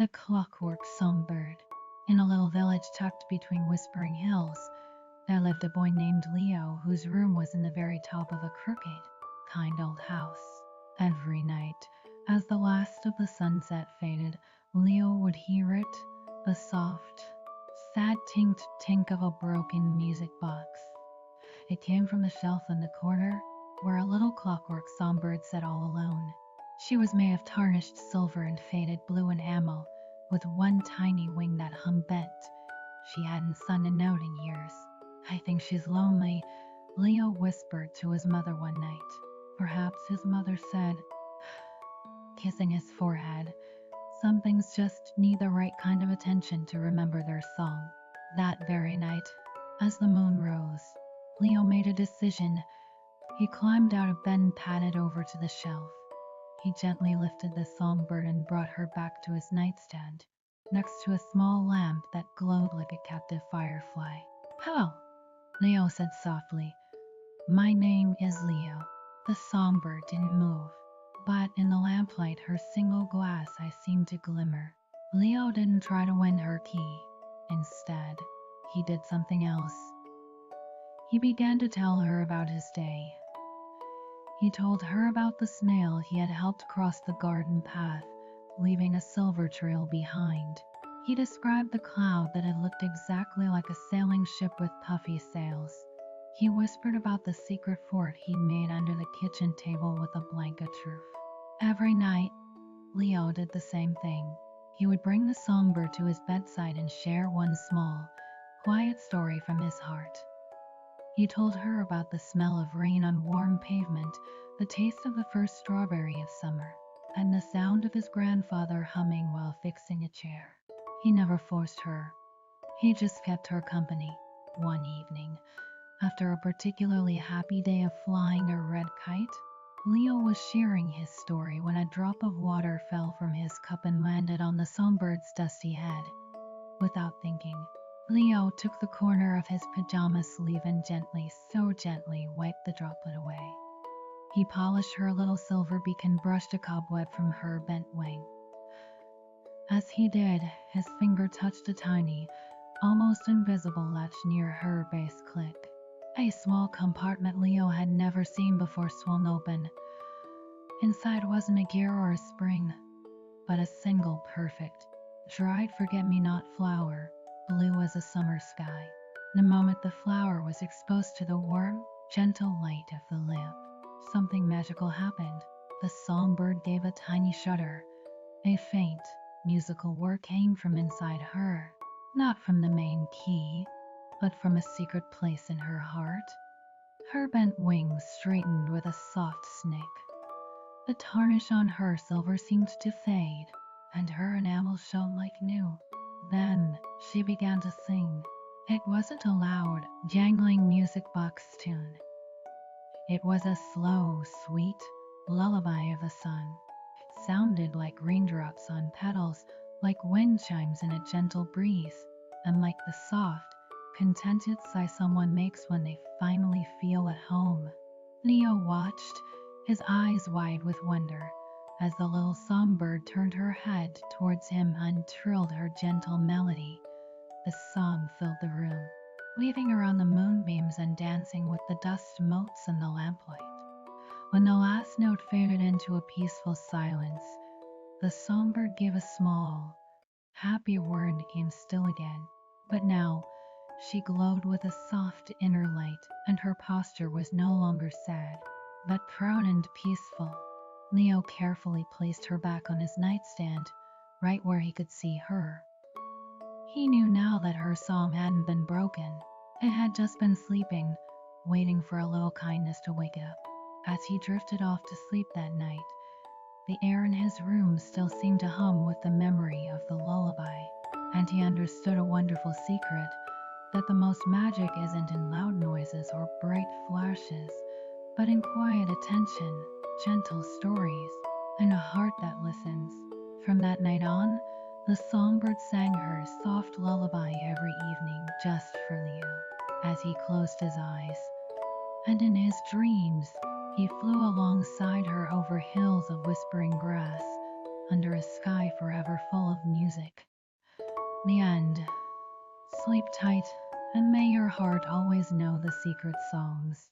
The Clockwork Songbird. In a little village tucked between whispering hills, there lived a boy named Leo whose room was in the very top of a crooked, kind old house. Every night, as the last of the sunset faded, Leo would hear it, the soft, sad tink tink of a broken music box. It came from the shelf in the corner, where a little clockwork songbird sat all alone. She was made of tarnished silver and faded blue enamel, with one tiny wing that hung bent. She hadn't sung a note in years. "I think she's lonely," Leo whispered to his mother one night. "Perhaps," his mother said, kissing his forehead. "Some things just need the right kind of attention to remember their song." That very night, as the moon rose, Leo made a decision. He climbed out of bed and padded over to the shelf. He gently lifted the songbird and brought her back to his nightstand, next to a small lamp that glowed like a captive firefly. "Hello," Leo said softly. "My name is Leo." The songbird didn't move, but in the lamplight her single glass eye seemed to glimmer. Leo didn't try to win her key. Instead, he did something else. He began to tell her about his day. He told her about the snail he had helped cross the garden path, leaving a silver trail behind. He described the cloud that had looked exactly like a sailing ship with puffy sails. He whispered about the secret fort he'd made under the kitchen table with a blanket roof. Every night, Leo did the same thing. He would bring the songbird to his bedside and share one small, quiet story from his heart. He told her about the smell of rain on warm pavement, the taste of the first strawberry of summer, and the sound of his grandfather humming while fixing a chair. He never forced her. He just kept her company. One evening, after a particularly happy day of flying a red kite, Leo was sharing his story when a drop of water fell from his cup and landed on the songbird's dusty head. Without thinking, Leo took the corner of his pajama sleeve and so gently wiped the droplet away. He polished her little silver beak and brushed a cobweb from her bent wing. As he did, his finger touched a tiny, almost invisible latch near her base click. A small compartment Leo had never seen before swung open. Inside wasn't a gear or a spring, but a single perfect, dried forget-me-not flower, blue as a summer sky. The moment the flower was exposed to the warm, gentle light of the lamp, something magical happened. The songbird gave a tiny shudder. A faint, musical whir came from inside her, not from the main key, but from a secret place in her heart. Her bent wings straightened with a soft snick. The tarnish on her silver seemed to fade, and her enamel shone like new. Then she began to sing. It wasn't a loud, jangling music box tune. It was a slow, sweet lullaby of the sun. It sounded like raindrops on petals, like wind chimes in a gentle breeze, and like the soft, contented sigh someone makes when they finally feel at home. Leo watched, his eyes wide with wonder, as the little songbird turned her head towards him and trilled her gentle melody. The song filled the room, weaving around the moonbeams and dancing with the dust motes in the lamplight. When the last note faded into a peaceful silence, the songbird gave a small, happy whir and became still again. But now, she glowed with a soft inner light, and her posture was no longer sad, but proud and peaceful. Leo carefully placed her back on his nightstand, right where he could see her. He knew now that her song hadn't been broken. It had just been sleeping, waiting for a little kindness to wake it up. As he drifted off to sleep that night, the air in his room still seemed to hum with the memory of the lullaby, and he understood a wonderful secret, that the most magic isn't in loud noises or bright flashes, but in quiet attention, gentle stories, and a heart that listens. From that night on, the songbird sang her soft lullaby every evening just for Leo. As he closed his eyes, and in his dreams, he flew alongside her over hills of whispering grass, under a sky forever full of music. The end. Sleep tight, and may your heart always know the secret songs.